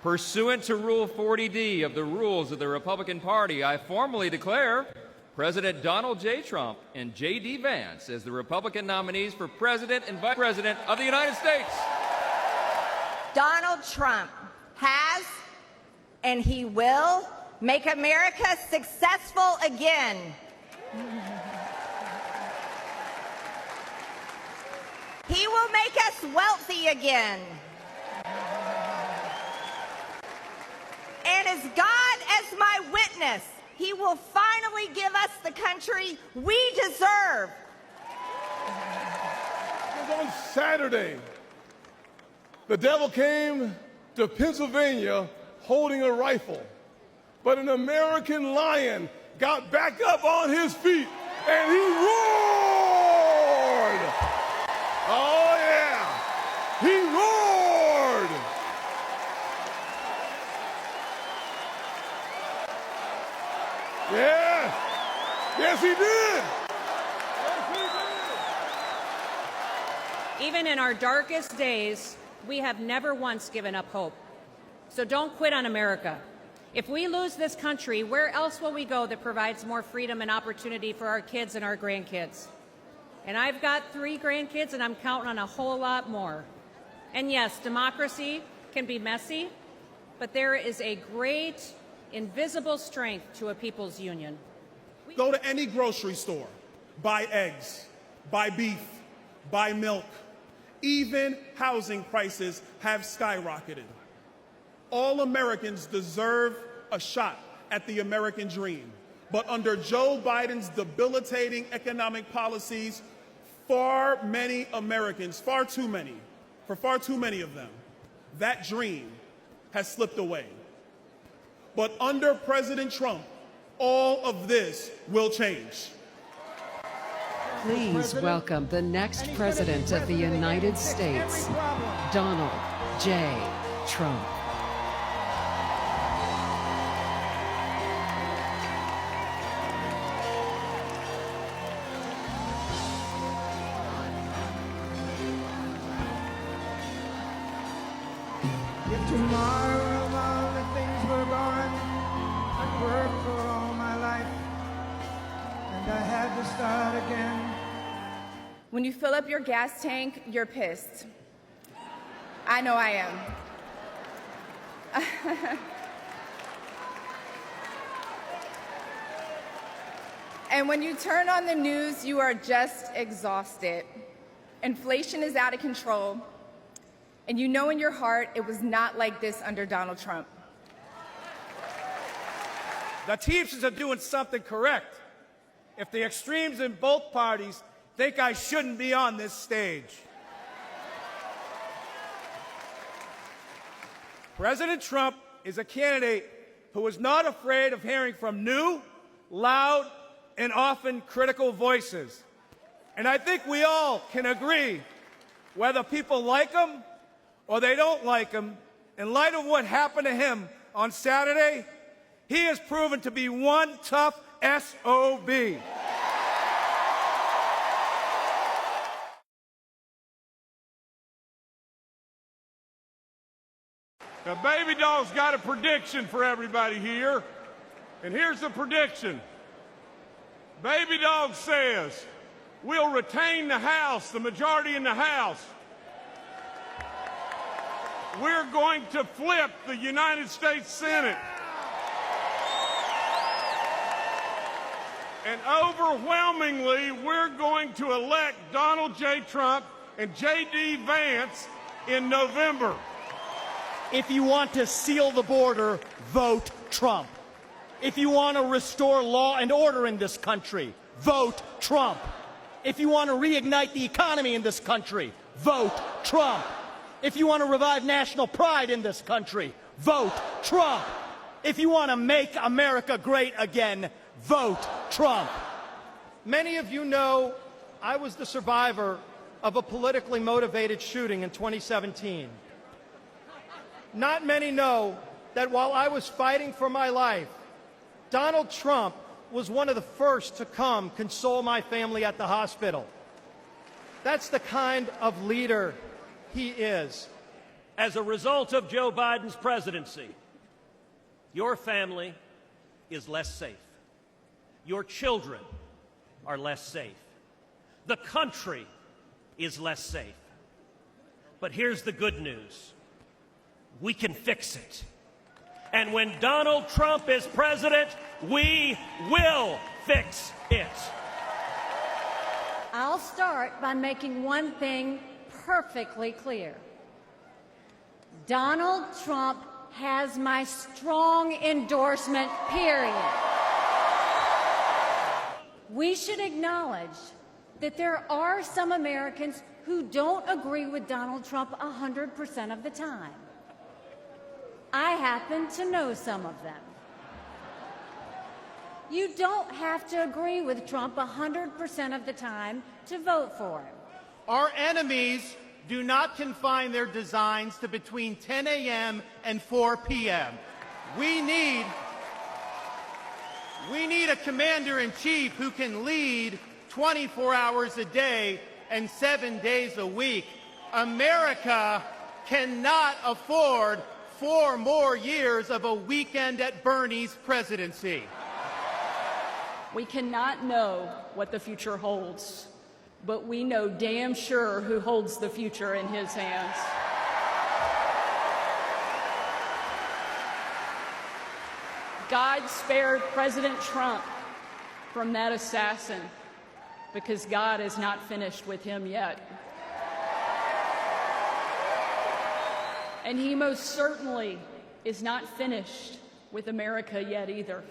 Pursuant to Rule 40D of the Rules of the Republican Party, I formally declare President Donald J. Trump and J.D. Vance as the Republican nominees for President and Vice President of the United States. Donald Trump has, and he will, make America successful again. He will make us wealthy again. And as God as my witness, he will finally give us the country we deserve. It was on Saturday. The devil came to Pennsylvania holding a rifle, but an American lion got back up on his feet and he roared. Oh yeah, he roared. Yeah, yes he did. Even in our darkest days, we have never once given up hope. So don't quit on America. If we lose this country, where else will we go that provides more freedom and opportunity for our kids and our grandkids? And I've got 3 grandkids, and I'm counting on a whole lot more. And yes, democracy can be messy, but there is a great invisible strength to a people's union. Go to any grocery store, buy eggs, buy beef, buy milk. Even housing prices have skyrocketed. All Americans deserve a shot at the American dream. But under Joe Biden's debilitating economic policies, far many Americans, far too many of them, that dream has slipped away. But under President Trump, all of this will change. Please welcome the next President of the United States, Donald J. Trump. If tomorrow all the things were gone, I'd worked for all my life, and I had to start again. When you fill up your gas tank, you're pissed. I know I am. And when you turn on the news, you are just exhausted. Inflation is out of control. And you know in your heart it was not like this under Donald Trump. The Teamsters are doing something correct. If the extremes in both parties think I shouldn't be on this stage. President Trump is a candidate who is not afraid of hearing from new, loud, and often critical voices. And I think we all can agree, whether people like him or they don't like him, in light of what happened to him on Saturday, he has proven to be one tough SOB. Now, Baby Doll's got a prediction for everybody here, and here's the prediction. Baby Dog says we'll retain the House, the majority in the House. We're going to flip the United States Senate. And overwhelmingly, we're going to elect Donald J. Trump and J.D. Vance in November. If you want to seal the border, vote Trump. If you want to restore law and order in this country, vote Trump. If you want to reignite the economy in this country, vote Trump. If you want to revive national pride in this country, vote Trump. If you want to make America great again, vote Trump. Many of you know I was the survivor of a politically motivated shooting in 2017. Not many know that while I was fighting for my life, Donald Trump was one of the first to come console my family at the hospital. That's the kind of leader he is. as a result of Joe Biden's presidency, your family is less safe. Your children are less safe. The country is less safe. But here's the good news. We can fix it. And when Donald Trump is president, we will fix it. I'll start by making one thing perfectly clear. Donald Trump has my strong endorsement, period. We should acknowledge that there are some Americans who don't agree with Donald Trump 100% of the time. I happen to know some of them. You don't have to agree with Trump 100% of the time to vote for him. Our enemies do not confine their designs to between 10 a.m. and 4 p.m. We need a commander-in-chief who can lead 24 hours a day and 7 days a week. America cannot afford 4 more years of a weekend at Bernie's presidency. We cannot know what the future holds, but we know damn sure who holds the future in his hands. God spared President Trump from that assassin because God is not finished with him yet. And he most certainly is not finished with America yet either.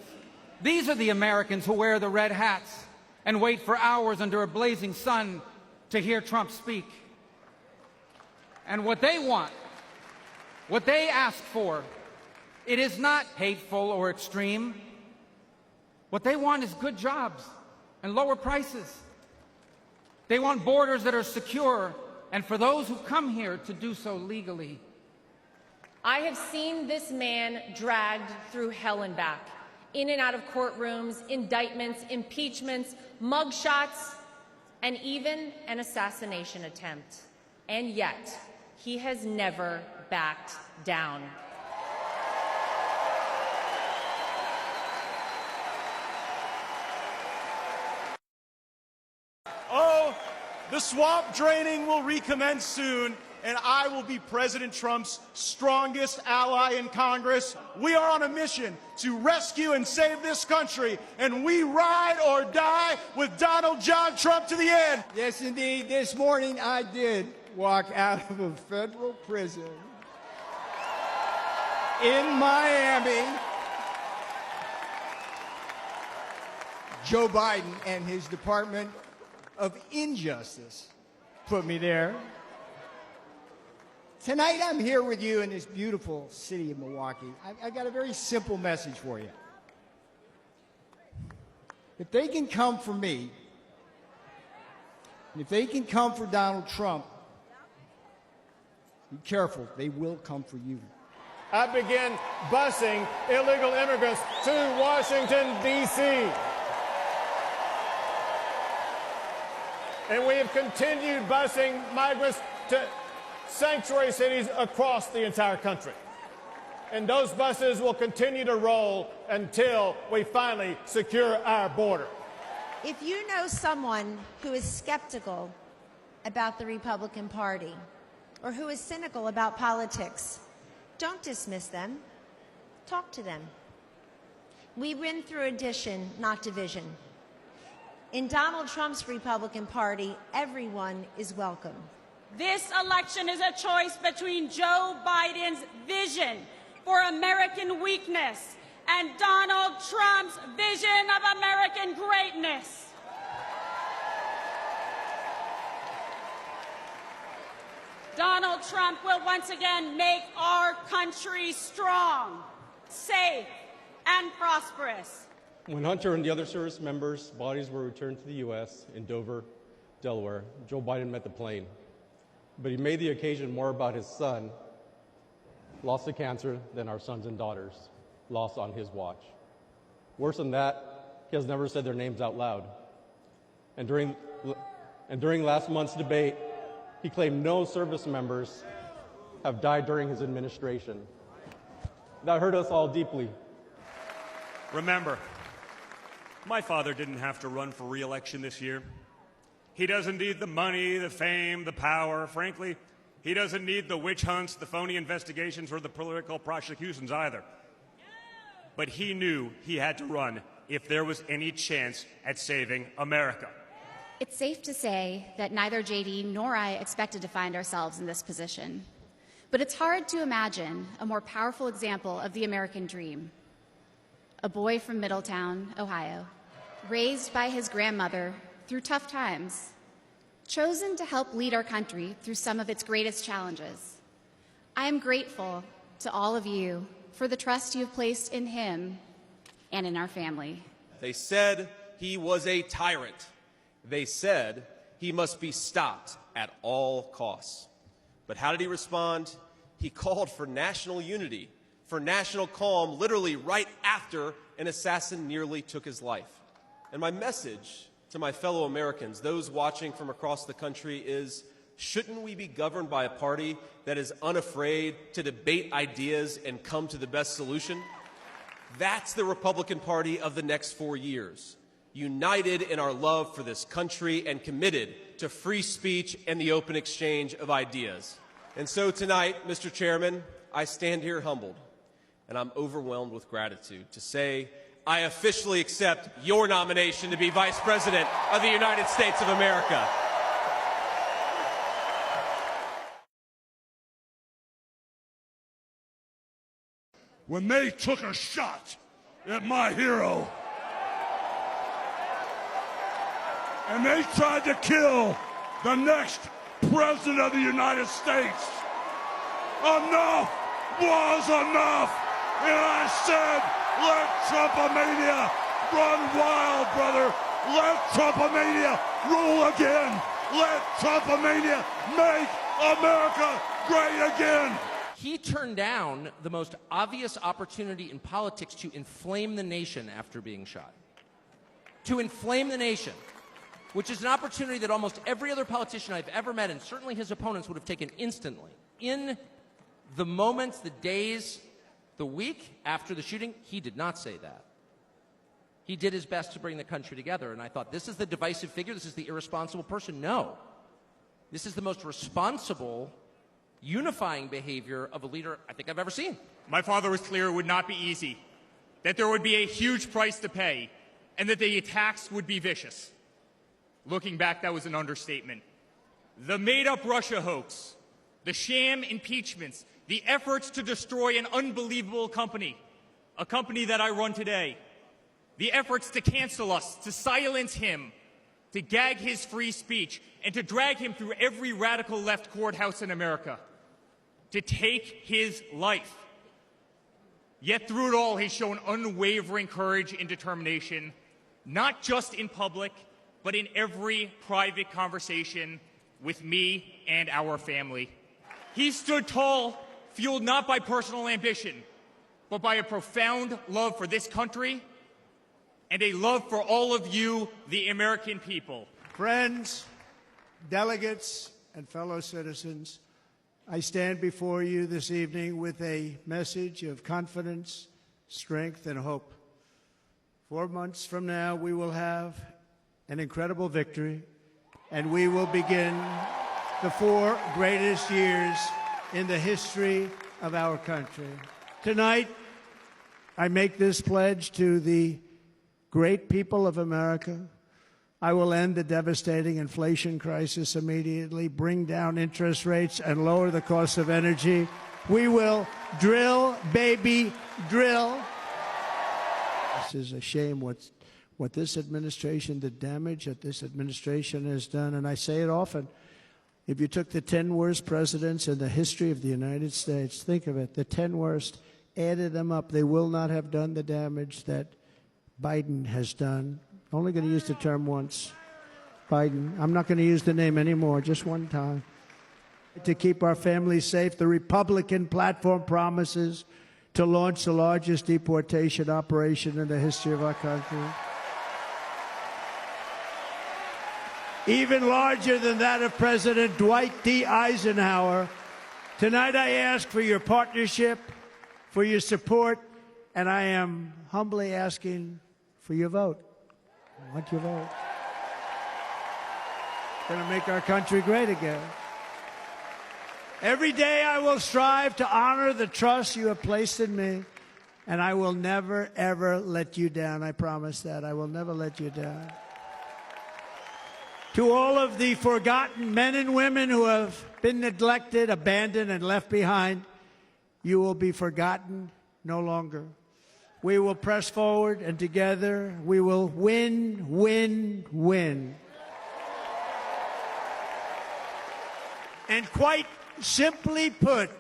These are the Americans who wear the red hats and wait for hours under a blazing sun to hear Trump speak. And what they want, what they ask for, it is not hateful or extreme. What they want is good jobs and lower prices. They want borders that are secure, and for those who come here to do so legally. I have seen this man dragged through hell and back, in and out of courtrooms, indictments, impeachments, mugshots, and even an assassination attempt. And yet, he has never backed down. Oh, the swamp draining will recommence soon, and I will be President Trump's strongest ally in Congress. We are on a mission to rescue and save this country, and we ride or die with Donald John Trump to the end. Yes, indeed. This morning I did walk out of a federal prison in Miami. Joe Biden and his Department of Injustice put me there. Tonight I'm here with you in this beautiful city of Milwaukee. I've got a very simple message for you. If they can come for me, and if they can come for Donald Trump, be careful, they will come for you. I begin busing illegal immigrants to Washington, D.C. And we have continued busing migrants to sanctuary cities across the entire country. And those buses will continue to roll until we finally secure our border. If you know someone who is skeptical about the Republican Party or who is cynical about politics, don't dismiss them. Talk to them. We win through addition, not division. In Donald Trump's Republican Party, everyone is welcome. This election is a choice between Joe Biden's vision for American weakness and Donald Trump's vision of American greatness. Donald Trump will once again make our country strong, safe, and prosperous. When Hunter and the other service members' bodies were returned to the U.S. in Dover, Delaware, Joe Biden met the plane. But he made the occasion more about his son, lost to cancer, than our sons and daughters, lost on his watch. Worse than that, he has never said their names out loud. And during last month's debate, he claimed no service members have died during his administration. That hurt us all deeply. Remember, my father didn't have to run for re-election this year. He doesn't need the money, the fame, the power. Frankly, he doesn't need the witch hunts, the phony investigations, or the political prosecutions either. But he knew he had to run if there was any chance at saving America. It's safe to say that neither JD nor I expected to find ourselves in this position. But it's hard to imagine a more powerful example of the American dream. A boy from Middletown, Ohio, raised by his grandmother through tough times, chosen to help lead our country through some of its greatest challenges. I am grateful to all of you for the trust you have placed in him and in our family. They said he was a tyrant. They said he must be stopped at all costs. But how did he respond? He called for national unity, for national calm, literally right after an assassin nearly took his life. And my message to my fellow Americans, those watching from across the country, is shouldn't we be governed by a party that is unafraid to debate ideas and come to the best solution? That's the Republican Party of the next 4 years, united in our love for this country and committed to free speech and the open exchange of ideas. And so tonight, Mr. Chairman, I stand here humbled, and I'm overwhelmed with gratitude to say I officially accept your nomination to be Vice President of the United States of America. When they took a shot at my hero, and they tried to kill the next President of the United States, enough was enough. And I said, let Trumpomania run wild, brother. Let Trumpomania rule again. Let Trumpomania make America great again. He turned down the most obvious opportunity in politics to inflame the nation after being shot. To inflame the nation, which is an opportunity that almost every other politician I've ever met, and certainly his opponents, would have taken instantly. In the moments, the days, the week after the shooting, he did not say that. He did his best to bring the country together, and I thought, this is the divisive figure, this is the irresponsible person. No. This is the most responsible, unifying behavior of a leader I think I've ever seen. My father was clear it would not be easy, that there would be a huge price to pay, and that the attacks would be vicious. Looking back, that was an understatement. The made-up Russia hoax, the sham impeachments, the efforts to destroy an unbelievable company, a company that I run today, the efforts to cancel us, to silence him, to gag his free speech, and to drag him through every radical left courthouse in America, to take his life. Yet through it all, he's shown unwavering courage and determination, not just in public, but in every private conversation with me and our family. He stood tall, fueled not by personal ambition, but by a profound love for this country and a love for all of you, the American people. Friends, delegates, and fellow citizens, I stand before you this evening with a message of confidence, strength, and hope. 4 months from now, we will have an incredible victory, and we will begin the 4 greatest years in the history of our country. Tonight, I make this pledge to the great people of America. I will end the devastating inflation crisis immediately, bring down interest rates, and lower the cost of energy. We will drill, baby, drill. This is a shame what this administration, the damage that this administration has done, and I say it often, if you took the 10 worst presidents in the history of the United States, think of it, the 10 worst, added them up, they will not have done the damage that Biden has done. I'm only going to use the term once. Biden. I'm not going to use the name anymore, just one time. To keep our families safe, the Republican platform promises to launch the largest deportation operation in the history of our country. Even larger than that of President Dwight D. Eisenhower, Tonight I ask for your partnership, for your support, and I am humbly asking for your vote. I want your vote. It's going to make our country great again. Every day I will strive to honor the trust you have placed in me, and I will never, ever let you down. I promise that. I will never let you down. To all of the forgotten men and women who have been neglected, abandoned, and left behind, you will be forgotten no longer. We will press forward, and together we will win, win, win. And quite simply put,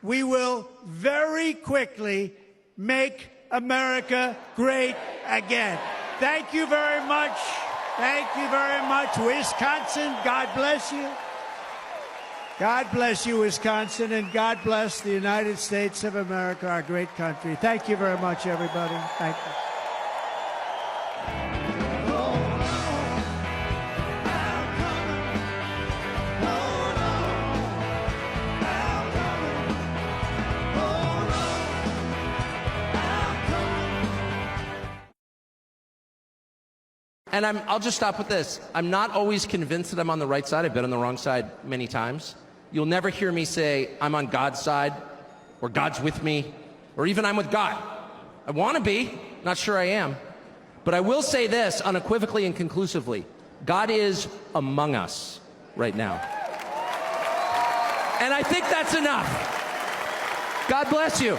we will very quickly make America great again. Thank you very much. Thank you very much, Wisconsin. God bless you. God bless you, Wisconsin, and God bless the United States of America, our great country. Thank you very much, everybody. Thank you. And I'll just stop with this. I'm not always convinced that I'm on the right side. I've been on the wrong side many times. You'll never hear me say I'm on God's side, or God's with me, or even I'm with God. I want to be, not sure I am. But I will say this unequivocally and conclusively. God is among us right now. And I think that's enough. God bless you.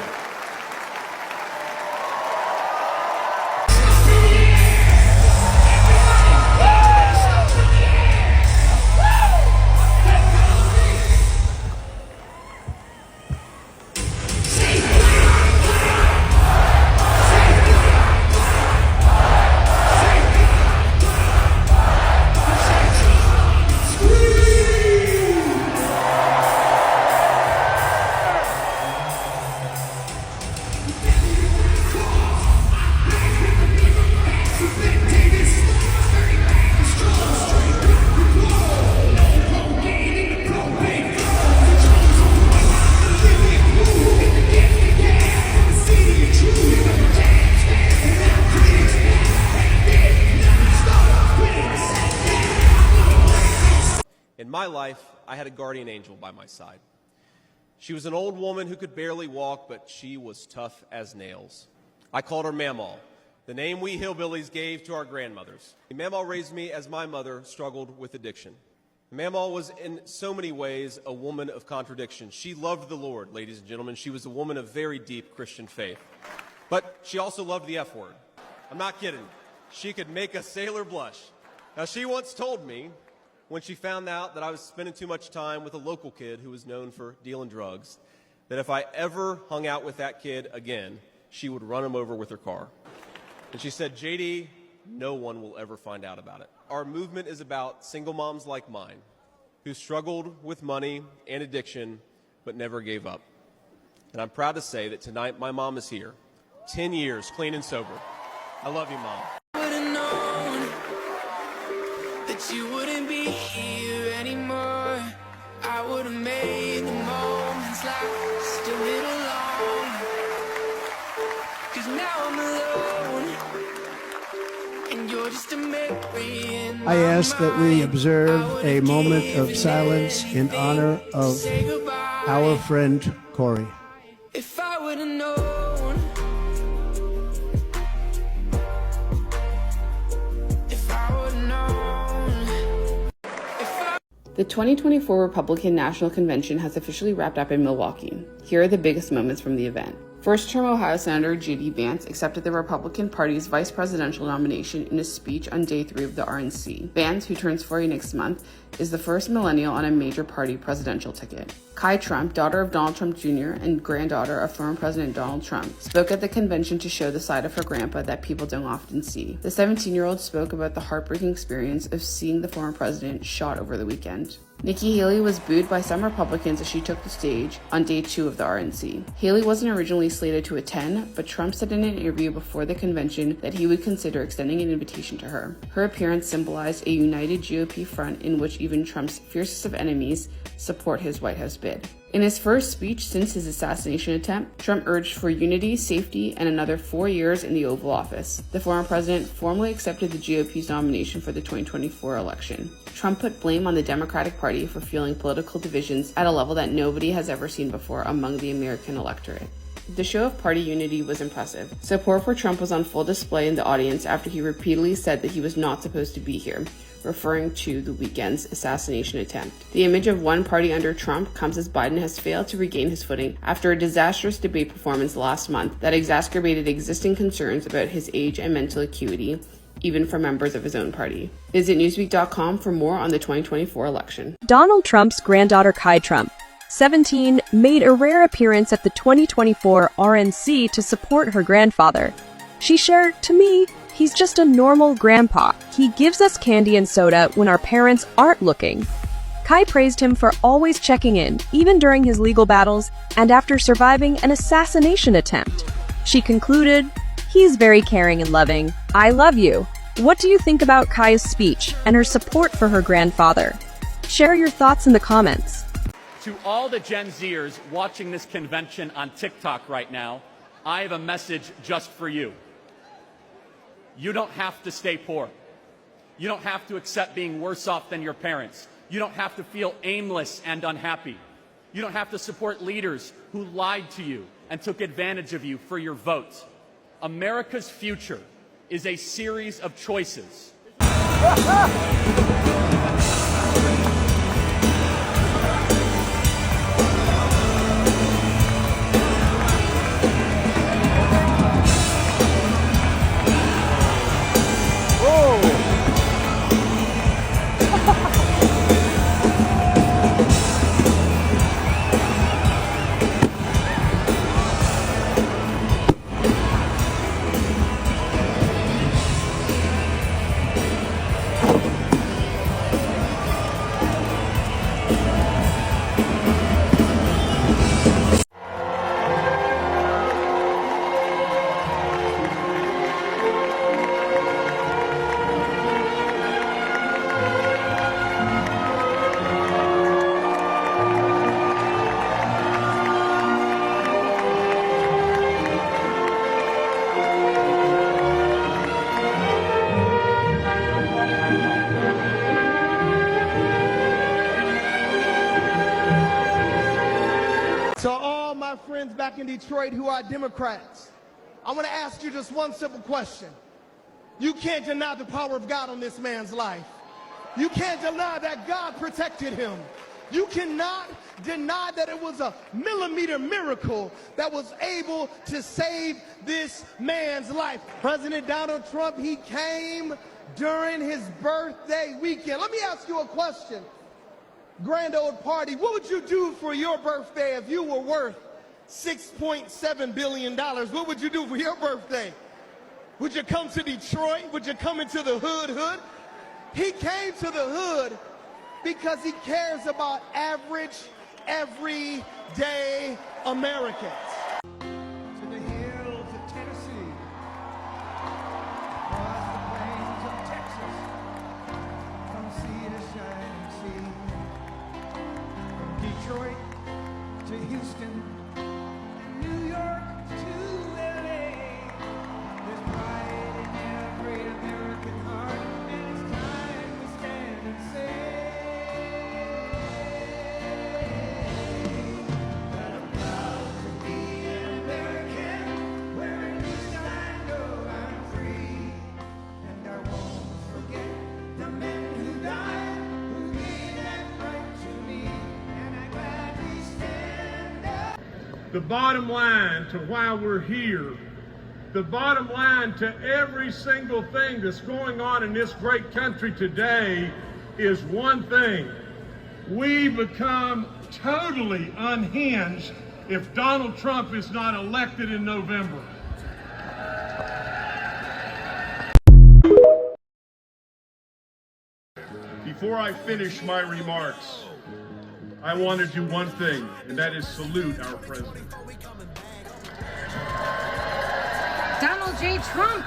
In my life, I had a guardian angel by my side. She was an old woman who could barely walk, but she was tough as nails. I called her Mamaw, the name we hillbillies gave to our grandmothers. Mamaw raised me as my mother struggled with addiction. Mamaw was in so many ways a woman of contradiction. She loved the Lord, ladies and gentlemen. She was a woman of very deep Christian faith. But she also loved the F word. I'm not kidding. She could make a sailor blush. Now, she once told me, when she found out that I was spending too much time with a local kid who was known for dealing drugs, that if I ever hung out with that kid again, she would run him over with her car. And she said, JD, no one will ever find out about it. Our movement is about single moms like mine who struggled with money and addiction but never gave up. And I'm proud to say that tonight my mom is here, 10 years clean and sober. I love you, Mom. That you wouldn't be here anymore. I would have made the moments last a little longer. 'Cause now I'm alone, and you're just a memory in my I ask that we observe a moment of silence in honor of our friend Corey. If I would have known. The 2024 Republican National Convention has officially wrapped up in Milwaukee. Here are the biggest moments from the event. First-term Ohio Senator J.D. Vance accepted the Republican Party's vice presidential nomination in a speech on Day 3 of the RNC. Vance, who turns 40 next month, is the first millennial on a major party presidential ticket. Kai Trump, daughter of Donald Trump Jr. and granddaughter of former President Donald Trump, spoke at the convention to show the side of her grandpa that people don't often see. The 17-year-old spoke about the heartbreaking experience of seeing the former president shot over the weekend. Nikki Haley was booed by some Republicans as she took the stage on Day 2 of the RNC. Haley wasn't originally slated to attend, but Trump said in an interview before the convention that he would consider extending an invitation to her. Her appearance symbolized a united GOP front in which even Trump's fiercest of enemies support his White House bid. In his first speech since his assassination attempt, Trump urged for unity, safety, and another 4 years in the Oval Office. The former president formally accepted the GOP's nomination for the 2024 election. Trump put blame on the Democratic Party for fueling political divisions at a level that nobody has ever seen before among the American electorate. The show of party unity was impressive. Support for Trump was on full display in the audience after he repeatedly said that he was not supposed to be here, referring to the weekend's assassination attempt. The image of one party under Trump comes as Biden has failed to regain his footing after a disastrous debate performance last month that exacerbated existing concerns about his age and mental acuity, even for members of his own party. Visit Newsweek.com for more on the 2024 election. Donald Trump's granddaughter Kai Trump, 17, made a rare appearance at the 2024 RNC to support her grandfather. She shared, "To me, he's just a normal grandpa. He gives us candy and soda when our parents aren't looking." Kai praised him for always checking in, even during his legal battles and after surviving an assassination attempt. She concluded, "He's very caring and loving. I love you." What do you think about Kai's speech and her support for her grandfather? Share your thoughts in the comments. To all the Gen Zers watching this convention on TikTok right now, I have a message just for you. You don't have to stay poor. You don't have to accept being worse off than your parents. You don't have to feel aimless and unhappy. You don't have to support leaders who lied to you and took advantage of you for your vote. America's future is a series of choices. To all my friends back in Detroit who are Democrats, I want to ask you just one simple question. You can't deny the power of God on this man's life. You can't deny that God protected him. You cannot deny that it was a millimeter miracle that was able to save this man's life. President Donald Trump, he came during his birthday weekend. Let me ask you a question. Grand old party, what would you do for your birthday if you were worth $6.7 billion? What would you do for your birthday? Would you come to Detroit? Would you come into the hood? He came to the hood because he cares about average, everyday Americans. To the hills of Tennessee, across the plains of Texas, from sea to shining sea. Detroit to Houston, and New York to LA. There's pride in every American heart, and it's time we stand and say that I'm proud to be an American, where at least I know I'm free, and I won't forget the men who died, who gave that right to me. The bottom line to why we're here, the bottom line to every single thing that's going on in this great country today is one thing. We become totally unhinged if Donald Trump is not elected in November. Before I finish my remarks, I want to do one thing, and that is salute our president. Donald J. Trump.